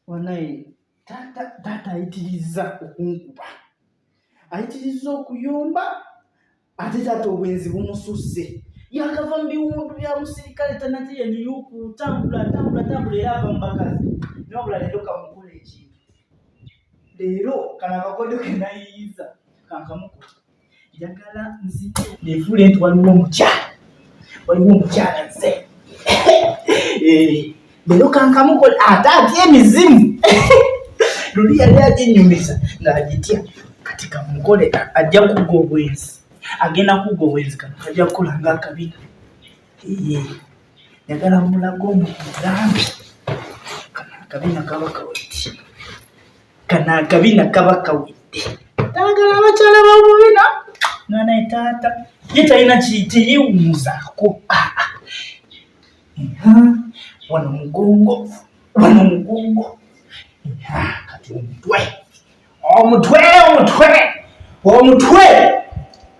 Wanaye tata ayitiriza okunkuba, ayitiriza okuyomba, ate tata obwenzi bumususse. Yakava mu biwundu bya musirikale tanate yaniyo tambula era ava mu bakazi. Nobula leero kamukola ekintu. Leero kano akakodyo ke nayiyiza kankamukola. Njagala nzije nefuule nti waliwo omukyala nze. Leero kankamukola ate atya emizimu. Luli yali aginyumiza ng'agitya kati kamukole ajja kugga obwenzi. Agenda kugga obwenzi kano ajja kukola ng'akabina. Njagala mulago omugambi kano akabina kaba kawedde. Taagala abakyala b'obubina nga naye taata ye talina teyeewumuzaako. Wano mugongo kati omutwe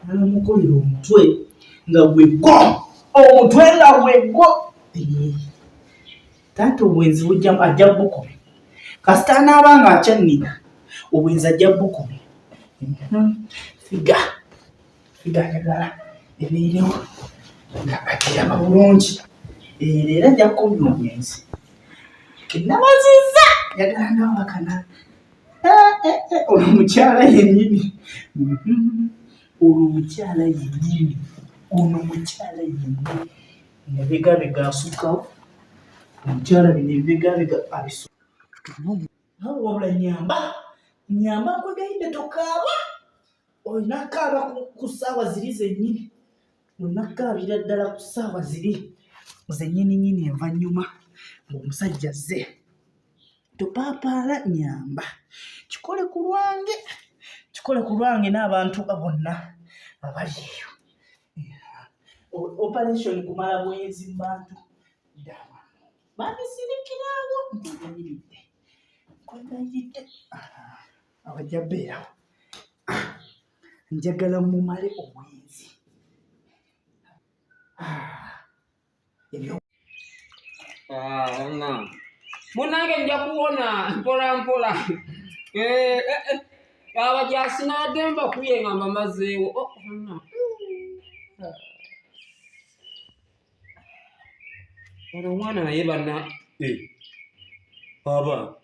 nalamukolera omutwe nga gwegwo. Taata obwenzi ajja bukome kasita anaaba nga akyannina obwenzi ajja bukome. Figa ayagala ebeerewo nga akiraba bulungi. Leero ajja kukomya obwenzi kenabazizza yagala nawakana. Olwo omukyala yennyini nebigabega asukkawo. Omukyala bino ebibegabega abisukka. Wabula nyamba nkwegayidde tokaaba. Olina kaaba ku ssaawa ziri zennyini. Olina kaabira ddala ku ssaawa ziri zennyininyini envannyuma ng'omusajja azze. Topaapaala nyamba. Kikole ku lwange n'abantu bonna abali eyo. Operation kumala bwenzi mu bantu bandisirikiraawo nkwegayiridde abajja beerawo. Njagala mumale obwenzi. Munange nja kuwona mpola. Abajaasi n'ademba kuyenga mbamazeewo. Ono omwana naye banna aba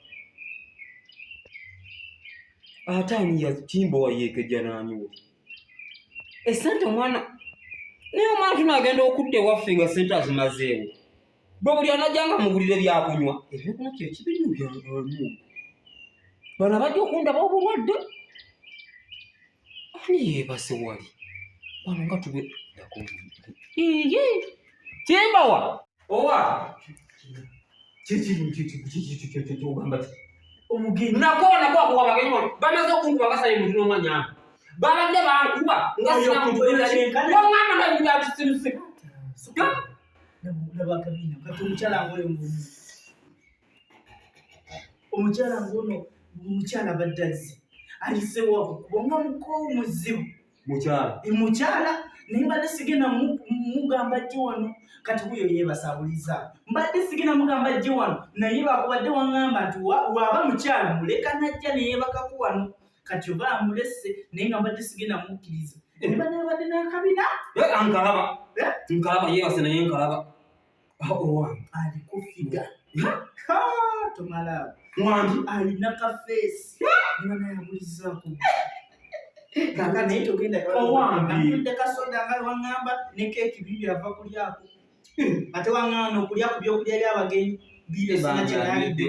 ate ani yakimba wayeekejja n'aniwo esente omwana naye omwana tunaagenda okudda ewaffe nga sente azimazeewo. Bwe buli anajjanga mugulire byakunywa ebyokunywa kyekibinyu byangaamu. Bano abajja okundaba obulwadde ani yeebase wali bano nga tube kimbawa owa ogamba ti omugenyi nakoona kwakuwa bagenyi bamaze okunkuba basale muntu n'omwanyama babadde bankuba nga sinamutuoŋama naibyakisimuse nabakabina kati omukyala ngoyo omukyala ngono omukyala baddazi ayisewo kubonga mukoo muzibu mukyala naye mbadde sigenda mugamba jje wano kati huyo yeebasabuliza mbadde sigenda mugamba jje wano naye bakubadde waŋŋamba nti waba mukyala muleka najja neyeebakako wano kati oba amulese naye nga mbadde sigenda mukkiriza ebibadde abadde n'akabina nkalaba yeebase naye nkalaba alikufiga tomala alina kafeesi nga nayabulizaako kaka naye togenda nakudde kasoda nga waŋŋamba ne keeki bibi ava kulyako ate waŋŋamba okulya ku byokulya by'abagenyi sina kyenalidde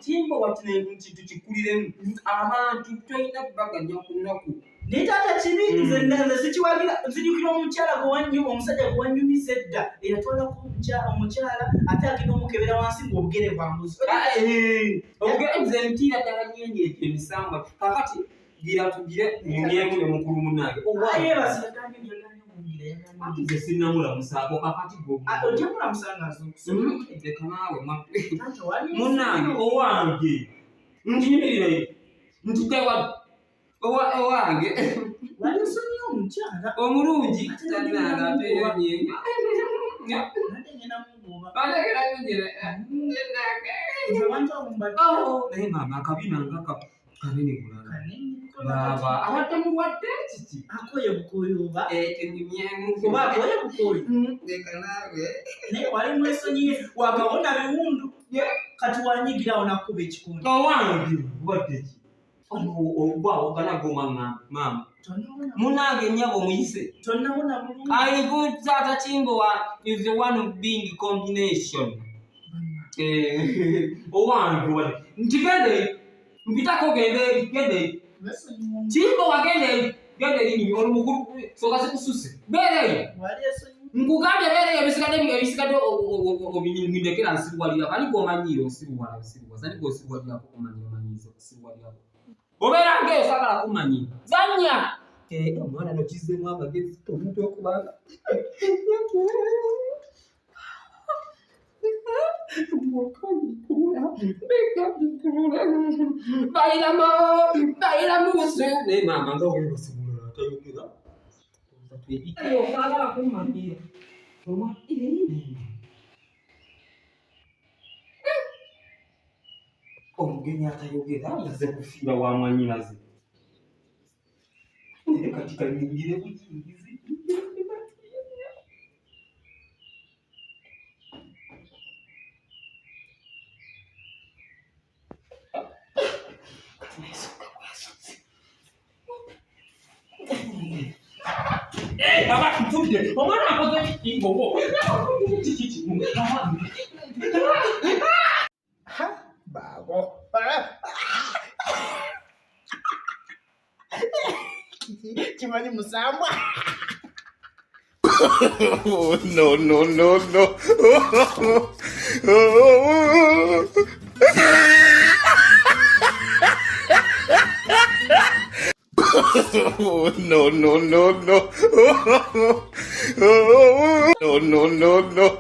kimba wati kintu kikuliremu abantu tolina kubaganya ku nnaku naye taata kibi nze sikiwagira nzijukira omukyala omusajja gwe wanyumiza edda eyatwalako omukyala ate agenda omukebera wansi ng'obugere bwambuzi obugere nze ntiira ddala nyenye ekyo emisamba kakati gira tugire munyemu ne mukulu munnange nze sinnamulamusaako kakati ojamulamusangaeka naawe munnange owange ntinyumirire ntitewa owange walisomye omukyala omulungi tananga ate yonyenya Nate ngena mugoba. balekera njira Nze wanja omumbadde. naye maama akabina ngaka kanene kulala Kanene baba awadde mulwadde kiki akoye bukoyo oba. tendimyemu Oba akoye bukoyo. leka naawe Naye wali mwesonyiye wakabona biwundu. Kati wanyigirawo nakuba ekikondo. owange obadde ki ogwaogana gomanga maama munange nnyabo muyise Tonnabona bulungi. I good Tata Chimbowa is the one being combination. Owange ntigende mpitako gende Chimbowa gende lini olumukulu soka sikususe bere Wali esonyiye. nkugambye bere ebisikade obindekera nsirwalira kali gomanyire nsirwala sani gosirwalira kumanyiza nsirwalira obeera ngeyo sagala kumanyira zanya omwana nokizzemu amagezi omuntu okubanga bayiramubusu naye maama nga webasibula atayogera sagala kumanyira omugenyi atayogera yaze kufiira wa mwanyinaze kati kanyingire buyingizi abakutudde omwana akoze ingobo Babo. Kimanyi musambwa. No, no, no, no. No, no, no, no. No, no, no, no.